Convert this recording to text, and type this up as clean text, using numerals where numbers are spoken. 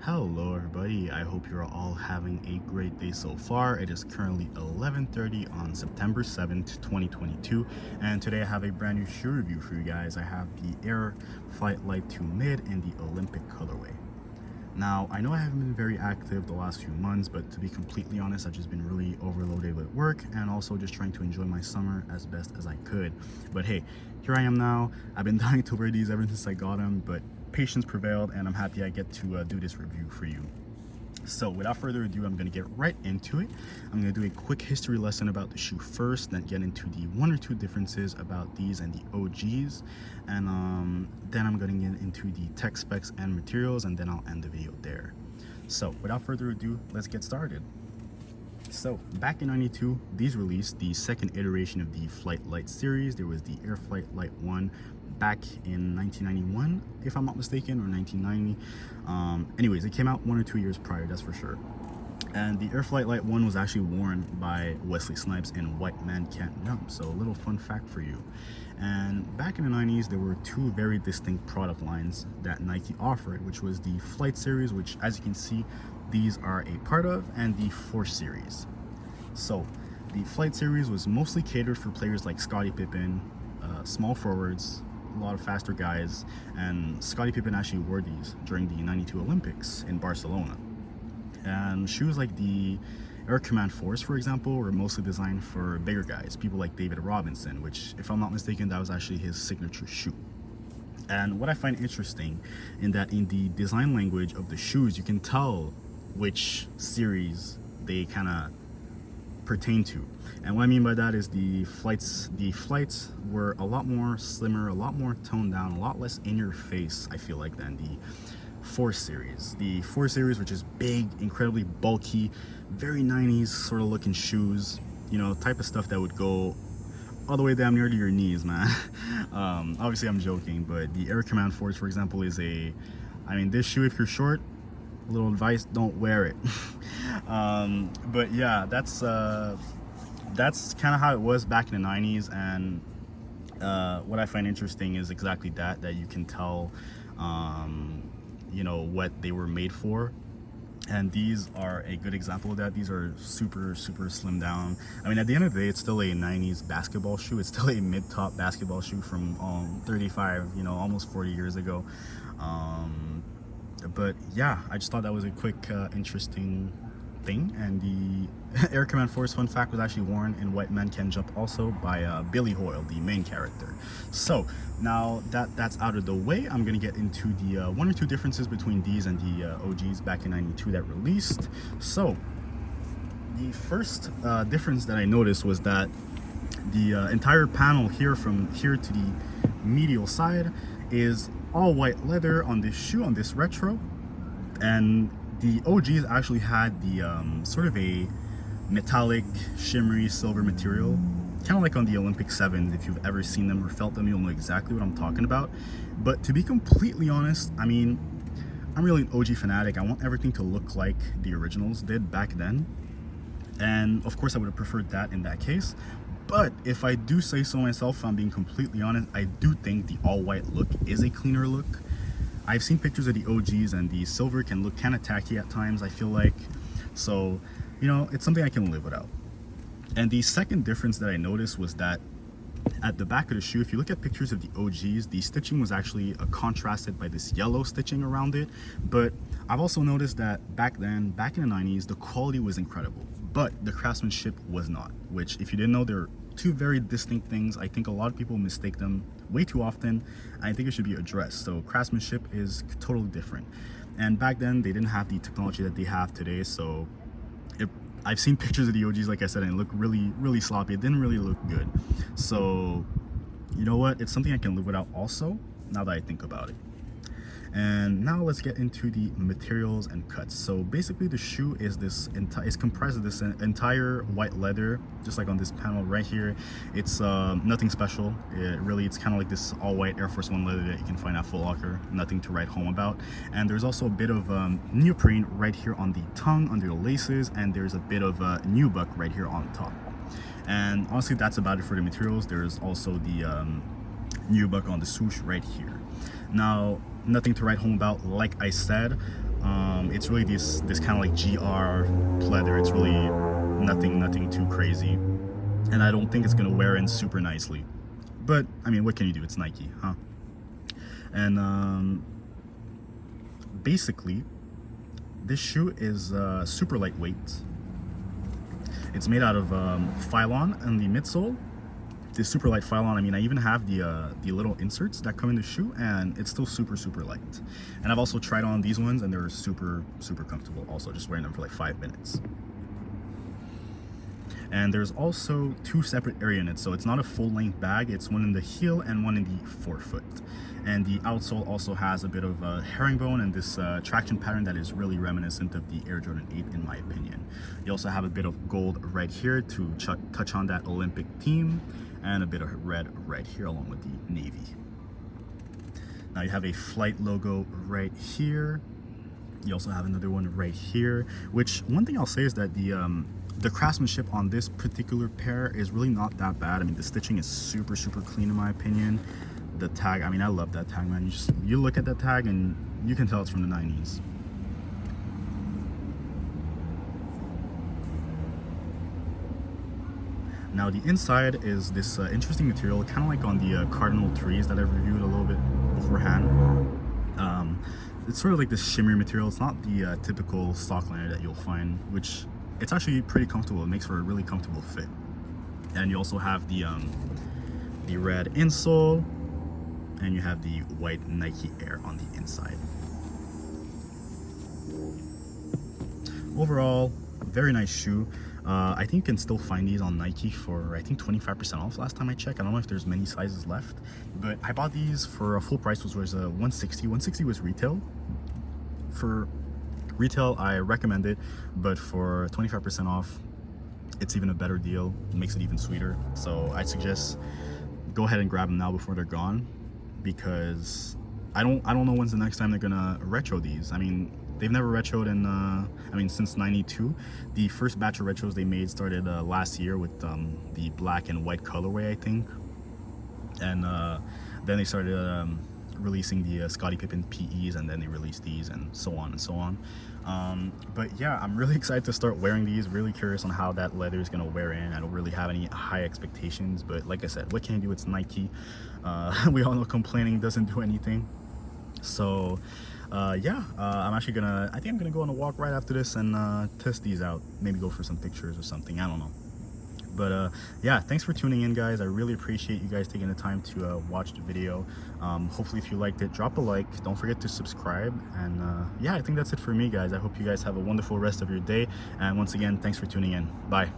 Hello everybody, I hope you're all having a great day so far. It is currently 11:30 on September 7th, 2022, and today I have a brand new shoe review for you guys. I have the Air Flight Lite Mid in the Olympic colorway. Now, I know I haven't been very active the last few months, but to be completely honest, I've just been really overloaded with work and also just trying to enjoy my summer as best as I could. But hey, here I am now. I've been dying to wear these ever since I got them, but patience prevailed and I'm happy I get to do this review for you. So without further ado, I'm going to get right into it. I'm going to do a quick history lesson about the shoe first, then get into the one or two differences about these and the OGs, and then I'm going to get into the tech specs and materials, and then I'll end the video there. So without further ado, let's get started. So back in '92, these released the second iteration of the Flight Lite series. There was the Air Flight Lite 1 back in 1991, if I'm not mistaken, or 1990. Anyways, it came out 1 or 2 years prior, that's for sure. And the Air Flight Lite 1 was actually worn by Wesley Snipes in White Man Can't Jump, so a little fun fact for you. And back in the 90s, there were two very distinct product lines that Nike offered, which was the Flight series, which as you can see, these are a part of, and the Force series. So the Flight series was mostly catered for players like Scottie Pippen, small forwards, a lot of faster guys, and Scottie Pippen actually wore these during the '92 Olympics in Barcelona. And shoes like the Air Command Force, for example, were mostly designed for bigger guys, people like David Robinson, which, if I'm not mistaken, that was actually his signature shoe. And what I find interesting in the design language of the shoes, you can tell which series they kind of pertain to. And what I mean by that is the flights were a lot more slimmer, a lot more toned down, a lot less in your face, I feel like, than the Force series. The Force series, which is big, incredibly bulky, very 90s sort of looking shoes, you know, type of stuff that would go all the way damn near to your knees, man. Obviously I'm joking, but the Air Command Force, for example, is this shoe, if you're short, a little advice, don't wear it. But yeah, that's kind of how it was back in the 90s. And what I find interesting is exactly that you can tell you know, what they were made for. And these are a good example of that. These are super slim down. I mean, at the end of the day, it's still a 90s basketball shoe. It's still a mid-top basketball shoe from 35, you know, almost 40 years ago. But yeah, I just thought that was a quick interesting thing. And the Air Command Force, fun fact, was actually worn in White Man Can Jump also by Billy Hoyle, the main character. So now that's out of the way, I'm gonna get into the one or two differences between these and the OGs back in '92 that released. So the first difference that I noticed was that the entire panel here, from here to the medial side, is all white leather on this shoe, on this retro. And the OGs actually had the sort of a metallic, shimmery silver material, kind of like on the Olympic 7s. If you've ever seen them or felt them, you'll know exactly what I'm talking about. But to be completely honest, I mean, I'm really an OG fanatic. I want everything to look like the originals did back then. And of course, I would have preferred that in that case. But if I do say so myself, if I'm being completely honest, I do think the all-white look is a cleaner look. I've seen pictures of the OGs and the silver can look kind of tacky at times, I feel like. So, you know, it's something I can live without. And the second difference that I noticed was that at the back of the shoe, if you look at pictures of the OGs, the stitching was actually contrasted by this yellow stitching around it. But I've also noticed that back then, back in the 90s, the quality was incredible, but the craftsmanship was not, which, if you didn't know, they're two very distinct things. I think a lot of people mistake them way too often. I think it should be addressed. So craftsmanship is totally different. And back then, they didn't have the technology that they have today. So I've seen pictures of the OGs, like I said, and it looked really sloppy. It didn't really look good. So, you know what? It's something I can live without also, now that I think about it. And now let's get into the materials and cuts. So basically the shoe is comprised of this entire white leather, just like on this panel right here. It's nothing special. It's kind of like this all white Air Force One leather that you can find at Foot Locker. Nothing to write home about. And there's also a bit of neoprene right here on the tongue, under the laces, and there's a bit of nubuck right here on top. And honestly, that's about it for the materials. There's also the nubuck on the swoosh right here. Now, nothing to write home about, like I said. It's really this kind of like GR pleather. It's really nothing too crazy, and I don't think it's gonna wear in super nicely. But I mean, what can you do? It's Nike, huh? And basically, this shoe is super lightweight. It's made out of Phylon in the midsole. This super light Phylon. I mean, I even have the little inserts that come in the shoe, and it's still super light. And I've also tried on these ones, and they're super comfortable. Also, just wearing them for like 5 minutes. And there's also 2 separate air units, so it's not a full-length bag. It's one in the heel and one in the forefoot. And the outsole also has a bit of a herringbone and this traction pattern that is really reminiscent of the Air Jordan 8 in my opinion. You also have a bit of gold right here to touch on that Olympic theme, and a bit of red right here along with the navy. Now you have a Flight logo right here. You also have another one right here, which one thing I'll say is that the craftsmanship on this particular pair is really not that bad. I mean, the stitching is super clean in my opinion. The tag, I mean, I love that tag, man. You look at that tag and you can tell it's from the 90s. Now the inside is this interesting material, kind of like on the cardinal trees that I've reviewed a little bit beforehand. It's sort of like this shimmery material. It's not the typical stock liner that you'll find, which it's actually pretty comfortable. It makes for a really comfortable fit. And you also have the red insole, and you have the white Nike Air on the inside. Overall, very nice shoe. I think you can still find these on Nike for, I think, 25% off last time I checked. I don't know if there's many sizes left, but I bought these for a full price, which was $160. $160 was retail. For retail, I recommend it, but for 25% off, it's even a better deal. It makes it even sweeter. So I suggest go ahead and grab them now before they're gone, because I don't know when's the next time they're gonna retro these. I mean, they've never retroed in I mean, since '92. The first batch of retros they made started last year with the black and white colorway, I think, and then they started releasing the Scottie Pippen PEs, and then they released these, and so on and so on. But yeah, I'm really excited to start wearing these. Really curious on how that leather is gonna wear in. I don't really have any high expectations, but like I said, what can you do? It's Nike. We all know complaining doesn't do anything. So yeah, I think I'm gonna go on a walk right after this and test these out. Maybe go for some pictures or something, I don't know. But yeah, thanks for tuning in, guys. I really appreciate you guys taking the time to watch the video. Hopefully if you liked it, drop a like. Don't forget to subscribe. And yeah, I think that's it for me, guys. I hope you guys have a wonderful rest of your day, and once again, thanks for tuning in. Bye.